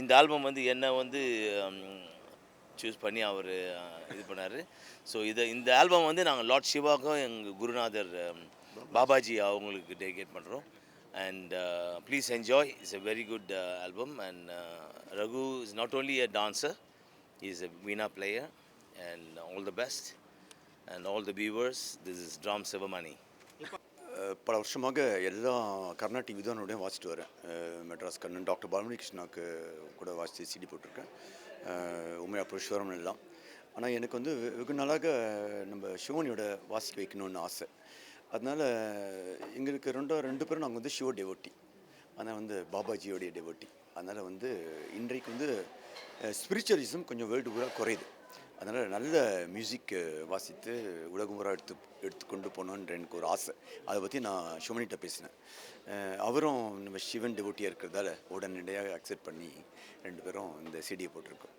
இந்த ஆல்பம் வந்து என்ன வந்து சூஸ் பண்ணி அவர் இது பண்ணார். ஸோ இந்த ஆல்பம் வந்து நாங்கள் லார்ட் சிவாவுக்கும் எங்கள் குருநாதர் பாபாஜி அவங்களுக்கு டெடிகேட் பண்ணுறோம். And please enjoy. It's a very good album. And Raghu is not only a dancer, he is a veena player. And all the best and all the viewers, this is Ram Sivamani. பல வருஷமாக எல்லா கர்நாடிக் வித்வானோடையும் வாசிட்டு வரேன். Madras Kannan, doctor பாலுமணி கிருஷ்ணாவுக்கு கூட வாசித்து CD போட்டிருக்கேன். உமையா புருஷோரம் எல்லாம். ஆனால் எனக்கு வந்து வெகு நாளாக நம்ம சிவனியோட வாசிக்க வைக்கணும்னு ஆசை. அதனால் எங்களுக்கு ரெண்டு பேரும் நாங்கள் வந்து சிவ டெவோட்டி, ஆனால் வந்து பாபாஜியோடைய டெவோட்டி. அதனால் வந்து இன்றைக்கு வந்து ஸ்பிரிச்சுவலிசம் கொஞ்சம் வேர்ல்டு பூரா குறையுது. அதனால் நல்ல மியூசிக் வாசித்து உலகம் பூரா எடுத்துக்கொண்டு போகணுன்ற எனக்கு ஒரு ஆசை. அதை பற்றி நான் சிவனிகிட்ட பேசினேன். அவரும் நம்ம சிவன் டெவோட்டியாக இருக்கிறதால உடனடியாக அக்செப்ட் பண்ணி 2 பேரும் இந்த சிடியை போட்டிருக்கோம்.